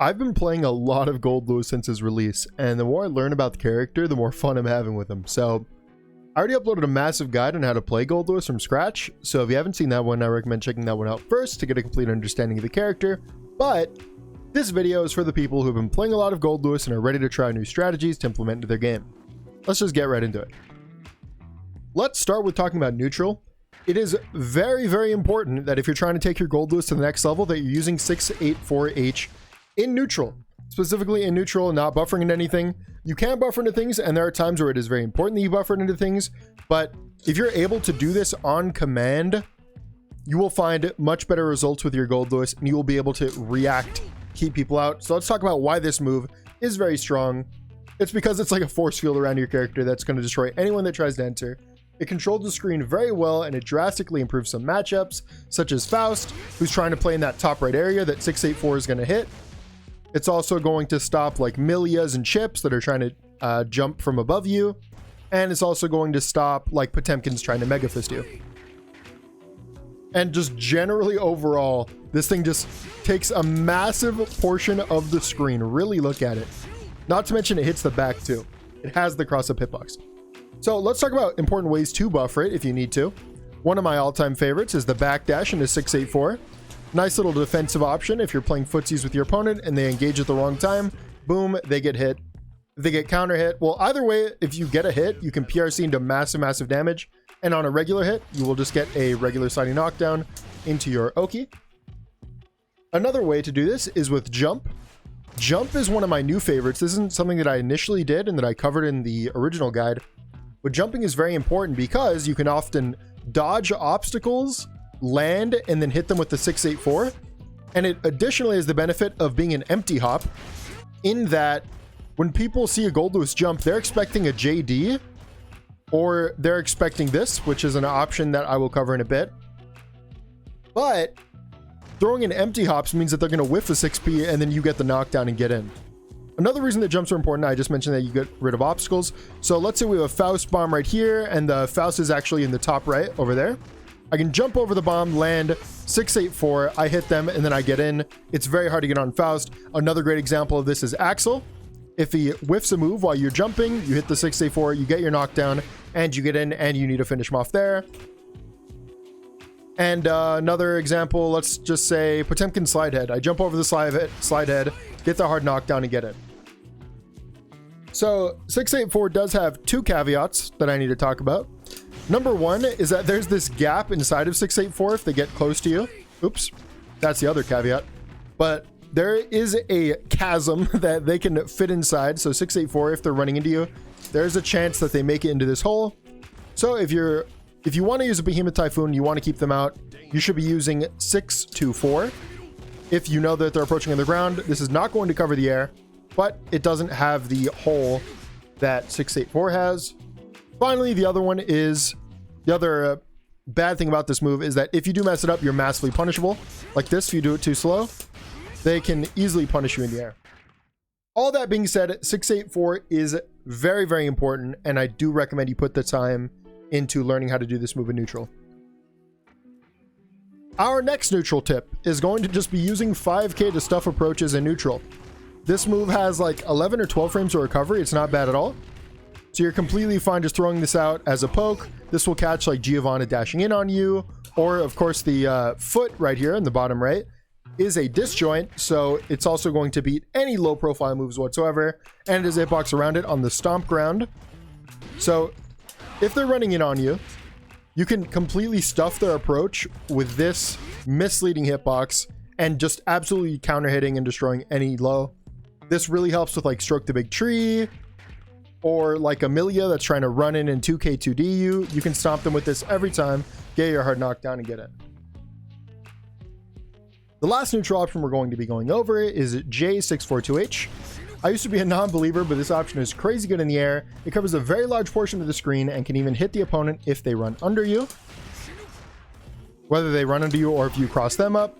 I've been playing a lot of Goldlewis since his release, and the more I learn about the character, the more fun I'm having with him. So I already uploaded a massive guide on how to play Goldlewis from scratch, so if you haven't seen that one, I recommend checking that one out first to get a complete understanding of the character. But this video is for the people who've been playing a lot of Goldlewis and are ready to try new strategies to implement into their game. Let's just get right into it. Let's start with talking about neutral. It is very, very important that if you're trying to take your Goldlewis to the next level, that you're using 684H in neutral, specifically in neutral and not buffering into anything. You can buffer into things, and there are times where it is very important that you buffer into things, but if you're able to do this on command, you will find much better results with your Goldlewis, and you will be able to react, keep people out. So let's talk about why this move is very strong. It's because it's like a force field around your character that's going to destroy anyone that tries to enter. It controls the screen very well, and it drastically improves some matchups, such as Faust, who's trying to play in that top right area that 684 is going to hit. It's also going to stop like Milias and Chips that are trying to jump from above you. And it's also going to stop like Potemkin's trying to Mega Fist you. And just generally overall, this thing just takes a massive portion of the screen. Really look at it. Not to mention it hits the back too. It has the cross-up hitbox. So let's talk about important ways to buffer it if you need to. One of my all-time favorites is the backdash into 684. Nice little defensive option if you're playing footsies with your opponent and they engage at the wrong time. Boom, they get hit. If they get counter hit, well, either way, if you get a hit, you can PRC into massive damage. And on a regular hit, you will just get a regular sliding knockdown into your Oki. Another way to do this is with jump. Jump is one of my new favorites. This isn't something that I initially did and that I covered in the original guide. But jumping is very important because you can often dodge obstacles, land, and then hit them with the 684. And it additionally has the benefit of being an empty hop, in that when people see a Goldlewis jump, they're expecting a JD, or they're expecting this, which is an option that I will cover in a bit. But throwing in empty hops means that they're going to whiff the 6P and then you get the knockdown and get in. Another reason that jumps are important, I just mentioned that you get rid of obstacles. So let's say we have a Faust bomb right here, and the Faust is actually in the top right over there. I can jump over the bomb, land 684, I hit them, and then I get in. It's very hard to get on Faust. Another great example of this is Axel. If he whiffs a move while you're jumping, you hit the 684, you get your knockdown, and you get in, and you need to finish him off there. And another example, let's just say Potemkin slide head. I jump over the slide head, get the hard knockdown, and get it. So 684 does have two caveats that I need to talk about. Number one is that there's this gap inside of 684 if they get close to you. Oops, that's the other caveat. But there is a chasm that they can fit inside. So 684, if they're running into you, there's a chance that they make it into this hole. So if you want to use a Behemoth Typhoon, you want to keep them out, you should be using 624. If you know that they're approaching on the ground, this is not going to cover the air, but it doesn't have the hole that 684 has. Finally, the other bad thing about this move is that if you do mess it up, you're massively punishable. Like this, if you do it too slow, they can easily punish you in the air. All that being said, 684 is very, very important, and I do recommend you put the time into learning how to do this move in neutral. Our next neutral tip is going to just be using 5k to stuff approaches in neutral. This move has like 11 or 12 frames of recovery. It's not bad at all. So you're completely fine just throwing this out as a poke. This will catch like Giovanna dashing in on you, or of course the foot right here in the bottom right is a disjoint, so it's also going to beat any low profile moves whatsoever, and it is a hitbox around it on the stomp ground. So if they're running in on you, you can completely stuff their approach with this misleading hitbox and just absolutely counter hitting and destroying any low. This really helps with like Stroke the Big Tree, or like Amelia that's trying to run in and 2k2d you. You can stomp them with this every time, get your hard knockdown, and get it. The last neutral option we're going to be going over is J642H. I used to be a non-believer, but this option is crazy good in the air. It covers a very large portion of the screen and can even hit the opponent if they run under you. Whether they run under you or if you cross them up.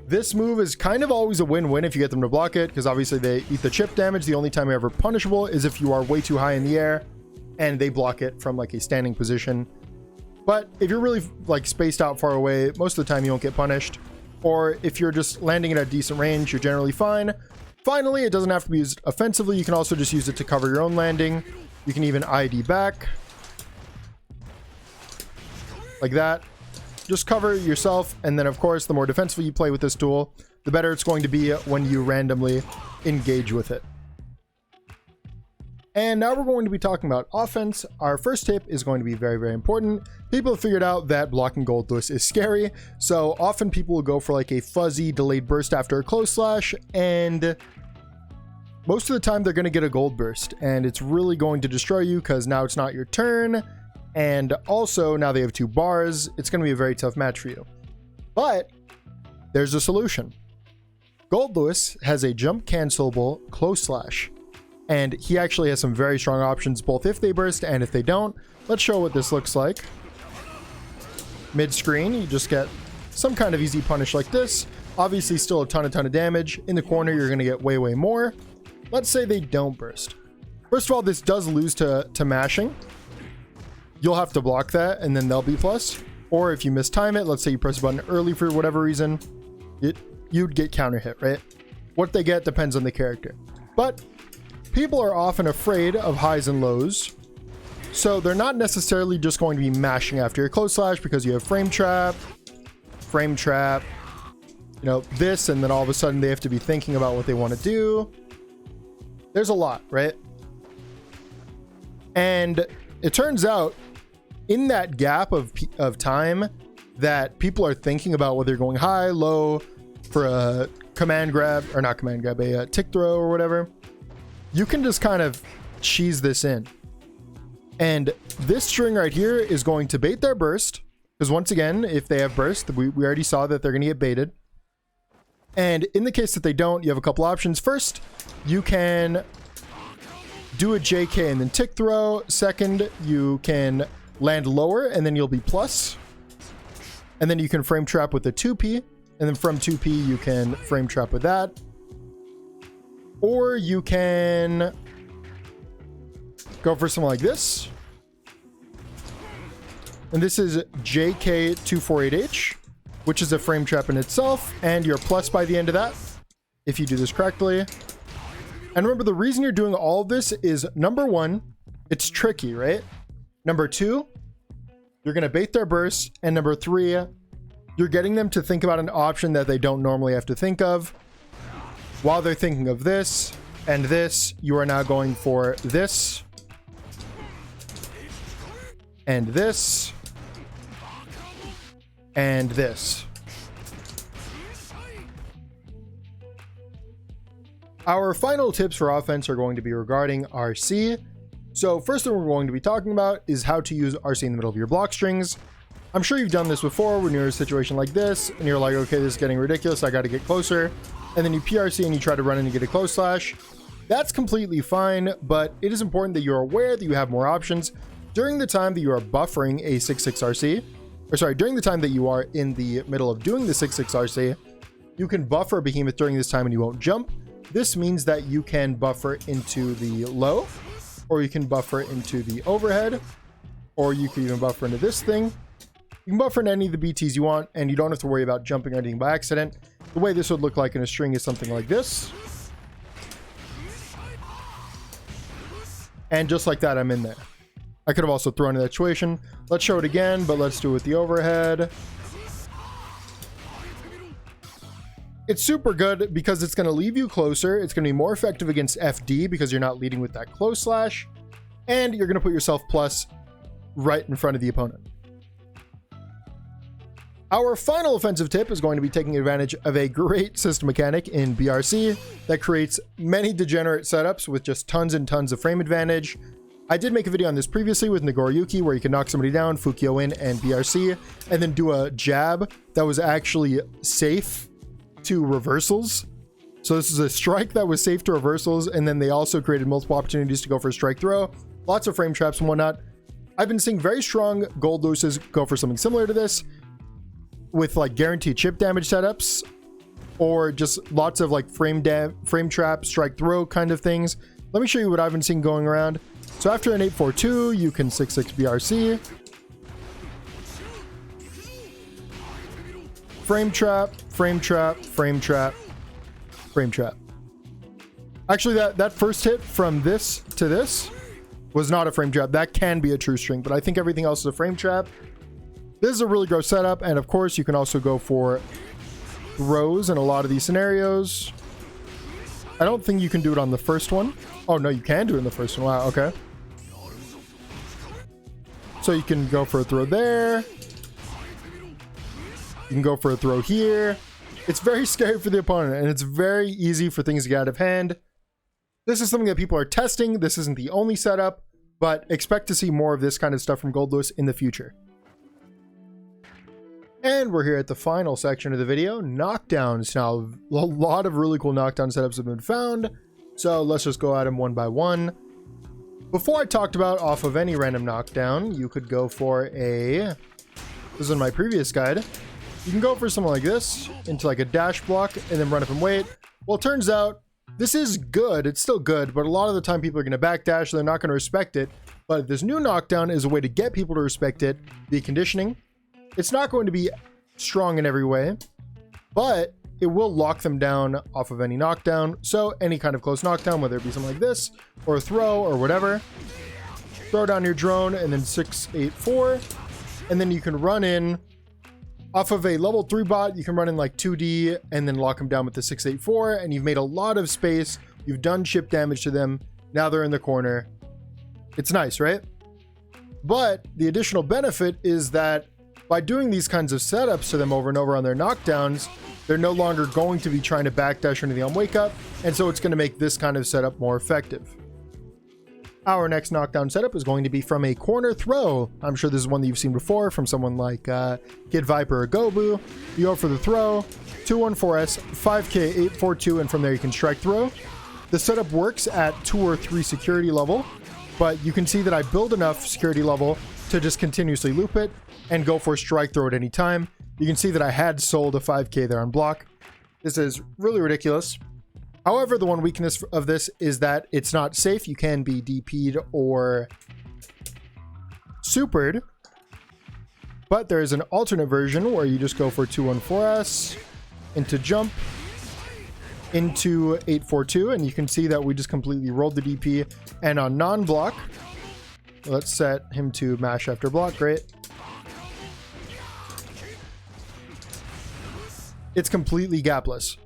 This move is kind of always a win-win if you get them to block it, because obviously they eat the chip damage. The only time you're ever punishable is if you are way too high in the air and they block it from like a standing position. But if you're really like spaced out far away, most of the time you won't get punished. or if you're just landing at a decent range, you're generally fine. Finally, it doesn't have to be used offensively. You can also just use it to cover your own landing. You can even ID back like that. Just cover yourself, and then of course the more defensively you play with this tool, the better it's going to be when you randomly engage with it. And now we're going to be talking about offense. Our first tip is going to be very, very important. People have figured out that blocking Goldlewis is scary, so often people will go for like a fuzzy delayed burst after a close slash, and most of the time they're going to get a gold burst, and it's really going to destroy you because now it's not your turn. And also, now they have 2 bars. It's going to be a very tough match for you. But there's a solution. Goldlewis has a jump cancelable close slash, and he actually has some very strong options, both if they burst and if they don't. Let's show what this looks like. Mid-screen, you just get some kind of easy punish like this. Obviously, still a ton of damage. In the corner, you're going to get way, way more. Let's say they don't burst. First of all, this does lose to mashing. You'll have to block that, and then they'll be plus. Or if you mistime it, let's say you press a button early for whatever reason, you'd get counter hit, right? What they get depends on the character. But people are often afraid of highs and lows, so they're not necessarily just going to be mashing after your close slash, because you have frame trap, you know, this, and then all of a sudden they have to be thinking about what they want to do. There's a lot, right? And it turns out in that gap of time that people are thinking about whether you're going high, low for a command grab, or not command grab, a tick throw or whatever, you can just kind of cheese this in. And this string right here is going to bait their burst, because once again, if they have burst, we already saw that they're going to get baited. And in the case that they don't, you have a couple options. First, you can do a JK and then tick throw. Second, you can land lower and then you'll be plus. And then you can frame trap with the 2P. And then from 2P, you can frame trap with that. Or you can go for something like this. And this is JK248H, which is a frame trap in itself. And you're plus by the end of that, if you do this correctly. And remember, the reason you're doing all of this is, number one, it's tricky, right? Number two, you're going to bait their burst. And number three, you're getting them to think about an option that they don't normally have to think of. While they're thinking of this and this, you are now going for this and this and this. Our final tips for offense are going to be regarding RC. So first thing we're going to be talking about is how to use RC in the middle of your block strings. I'm sure you've done this before when you're in a situation like this and you're like, okay, this is getting ridiculous, I got to get closer. And then you PRC and you try to run in and get a close slash. That's completely fine, but it is important that you're aware that you have more options during the time that you are buffering a 6-6 RC. Or sorry, during the time that you are in the middle of doing the 6-6 RC, you can buffer Behemoth during this time and you won't jump. This means that you can buffer into the low, or you can buffer into the overhead, or you can even buffer into this thing. You can buffer into any of the BTs you want, and you don't have to worry about jumping or anything by accident. The way this would look like in a string is something like this. And just like that, I'm in there. I could have also thrown in that situation. Let's show it again, but let's do it with the overhead. It's super good because it's going to leave you closer. It's going to be more effective against FD because you're not leading with that close slash. And you're going to put yourself plus right in front of the opponent. Our final offensive tip is going to be taking advantage of a great system mechanic in BRC that creates many degenerate setups with just tons and tons of frame advantage. I did make a video on this previously with Nagoriyuki where you can knock somebody down, Fukio in, and BRC, and then do a jab that was actually safe to reversals. So this is a strike that was safe to reversals, and then they also created multiple opportunities to go for a strike throw, lots of frame traps and whatnot. I've been seeing very strong Goldlewises go for something similar to this with like guaranteed chip damage setups, or just lots of like frame trap, strike throw kind of things. Let me show you what I've been seeing going around. So after an 842, you can 6-6 BRC. frame trap, frame trap, frame trap, frame trap. Actually, that first hit from this to this was not a frame trap. That can be a true string, but I think everything else is a frame trap. This is a really gross setup, and of course, you can also go for throws in a lot of these scenarios. I don't think you can do it on the first one. Oh, no, you can do it in the first one. Wow, okay. So you can go for a throw there. You can go for a throw here. It's very scary for the opponent, and it's very easy for things to get out of hand. This is something that people are testing. This isn't the only setup, but expect to see more of this kind of stuff from Goldlewis in the future. And we're here at the final section of the video, knockdowns. Now, a lot of really cool knockdown setups have been found, so let's just go at them one by one. Before I talked about off of any random knockdown, you could go for this is in my previous guide. You can go for something like this, into like a dash block, and then run up and wait. Well, it turns out, this is good, it's still good, but a lot of the time people are going to backdash, so they're not going to respect it. But this new knockdown is a way to get people to respect it, the conditioning. It's not going to be strong in every way, but it will lock them down off of any knockdown. So any kind of close knockdown, whether it be something like this, or a throw, or whatever, throw down your drone, and then 684, and then you can run in off of a level 3 bot. You can run in like 2D and then lock them down with the 684, and you've made a lot of space. You've done chip damage to them. Now they're in the corner. It's nice, right? But the additional benefit is that by doing these kinds of setups to them over and over on their knockdowns, they're no longer going to be trying to backdash into the on wake up, and so it's going to make this kind of setup more effective. Our next knockdown setup is going to be from a corner throw. I'm sure this is one that you've seen before from someone like Kid Viper or Gobu. You go for the throw, 214S, 5K, 842, and from there you can strike throw. The setup works at 2 or 3 security level, but you can see that I build enough security level to just continuously loop it and go for strike throw at any time. You can see that I had sold a 5K there on block. This is really ridiculous. However, the one weakness of this is that it's not safe. You can be DP'd or supered, but there is an alternate version where you just go for 214S into jump into 842, and you can see that we just completely rolled the DP. And on non-block, let's set him to mash after block. Great. It's completely gapless.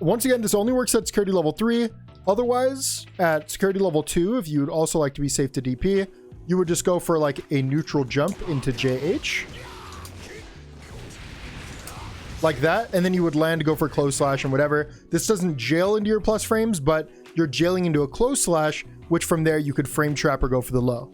Once again, this only works at security level 3. Otherwise, at security level 2, if you would also like to be safe to DP, you would just go for like a neutral jump into JH. Like that, and then you would land to go for close slash and whatever. This doesn't jail into your plus frames, but you're jailing into a close slash, which from there you could frame trap or go for the low.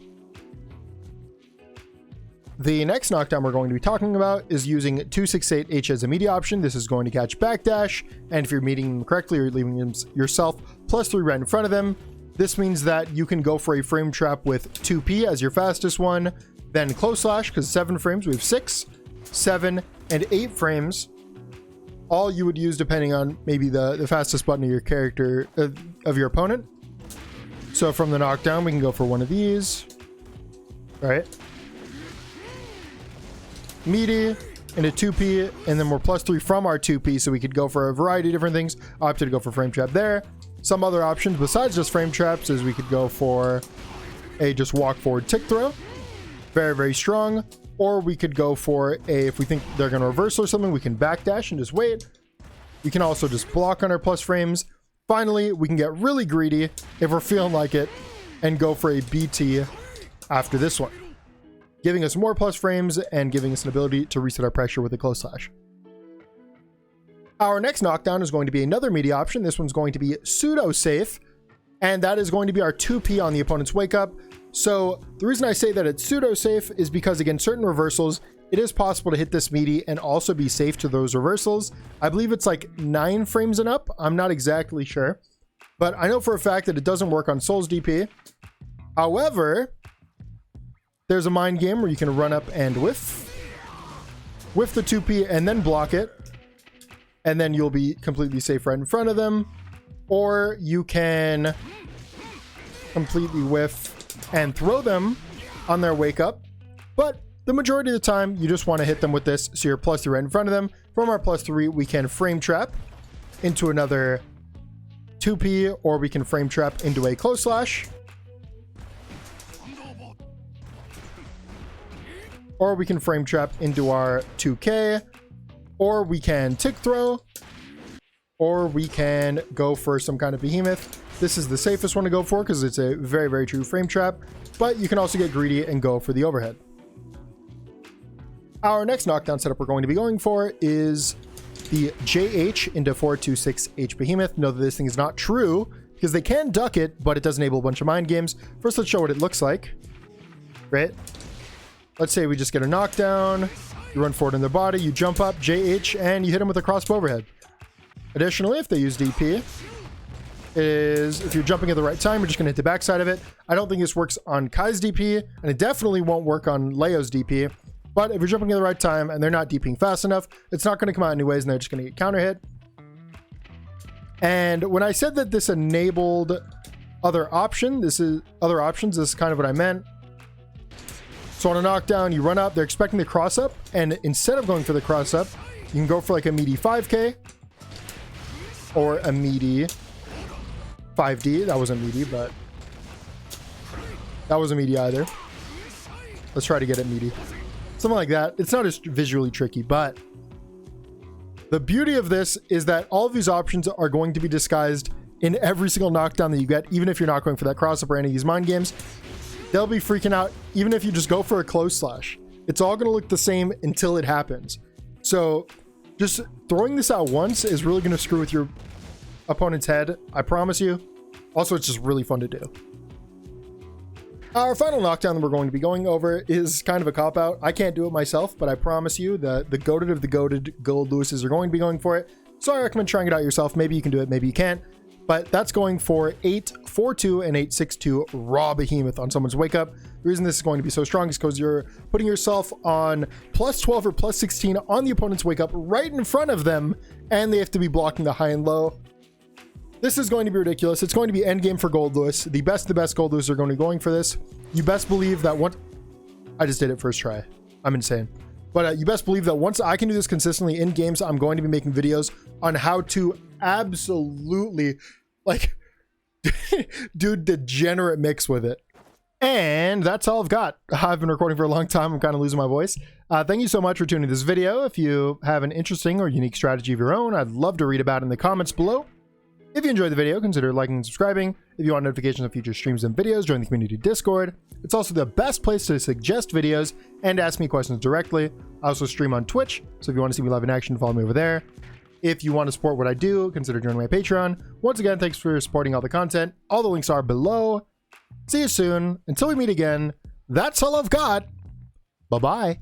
The next knockdown we're going to be talking about is using 268H as a media option. This is going to catch backdash, and if you're meeting them correctly, you're leaving yourself +3 right in front of them. This means that you can go for a frame trap with 2P as your fastest one, then close slash, because 7 frames, we have 6, 7, and 8 frames. All you would use depending on maybe the fastest button of your character, of your opponent. So from the knockdown, we can go for one of these. All right. Meaty into 2P, and then we're +3 from our 2P, so we could go for a variety of different things. I opted to go for frame trap there. Some other options besides just frame traps is we could go for a just walk forward tick throw, very, very strong, or we could go for a, if we think they're going to reverse or something, we can backdash and just wait. We can also just block on our plus frames. Finally, we can get really greedy if we're feeling like it and go for a BT after this one, giving us more plus frames and giving us an ability to reset our pressure with a close slash. Our next knockdown is going to be another media option. This one's going to be pseudo safe, and that is going to be our 2P on the opponent's wake up. So the reason I say that it's pseudo safe is because against certain reversals, it is possible to hit this meaty and also be safe to those reversals. I believe it's like 9 frames and up. I'm not exactly sure, but I know for a fact that it doesn't work on Soul's DP. However, there's a mind game where you can run up and whiff the 2P and then block it, and then you'll be completely safe right in front of them. Or you can completely whiff and throw them on their wake up, but the majority of the time, you just want to hit them with this. So you're +3 right in front of them. From our +3, we can frame trap into another 2P, or we can frame trap into a close slash. Or we can frame trap into our 2K. Or we can tick throw. Or we can go for some kind of behemoth. This is the safest one to go for because it's a very, very true frame trap. But you can also get greedy and go for the overhead. Our next knockdown setup we're going to be going for is the JH into 426H behemoth. Know that this thing is not true because they can duck it, but it does enable a bunch of mind games. First, let's show what it looks like. Right? Let's say we just get a knockdown. You run forward in their body, you jump up, JH, and you hit them with a crossbow overhead. Additionally, if they use DP, if you're jumping at the right time, you're just going to hit the backside of it. I don't think this works on Kai's DP, and it definitely won't work on Leo's DP. But if you're jumping at the right time and they're not DPing fast enough, it's not going to come out anyways, and they're just going to get counter hit. And when I said that this enabled other options, this is kind of what I meant. So on a knockdown, you run up, they're expecting the cross up, and instead of going for the cross up, you can go for like a meaty 5K or a meaty 5D. That wasn't meaty, but that wasn't meaty either. Let's try to get it meaty. Something like that. It's not as visually tricky, but the beauty of this is that all of these options are going to be disguised in every single knockdown that you get, even if you're not going for that cross up or any of these mind games. They'll be freaking out even if you just go for a close slash. It's all going to look the same until it happens. So just throwing this out once is really going to screw with your opponent's head. I promise you. Also, it's just really fun to do. Our final knockdown that we're going to be going over is kind of a cop-out. I can't do it myself, but I promise you that the goated of the goated Goldlewises are going to be going for it. So I recommend trying it out yourself. Maybe you can do it, maybe you can't. But that's going for 842 and 862 raw behemoth on someone's wake up. The reason this is going to be so strong is because you're putting yourself on +12 or +16 on the opponent's wake up right in front of them, and they have to be blocking the high and low. This is going to be ridiculous. It's going to be endgame for Goldlewis. The best Goldlewis are going to be going for this. You best believe that once... I just did it first try. I'm insane. But you best believe that once I can do this consistently in games, I'm going to be making videos on how to absolutely, like, do degenerate mix with it. And that's all I've got. I've been recording for a long time. I'm kind of losing my voice. Thank you so much for tuning this video. If you have an interesting or unique strategy of your own, I'd love to read about it in the comments below. If you enjoyed the video, consider liking and subscribing. If you want notifications of future streams and videos, join the community Discord. It's also the best place to suggest videos and ask me questions directly. I also stream on Twitch, so if you want to see me live in action, follow me over there. If you want to support what I do, consider joining my Patreon. Once again, thanks for supporting all the content. All the links are below. See you soon. Until we meet again, that's all I've got. Bye-bye.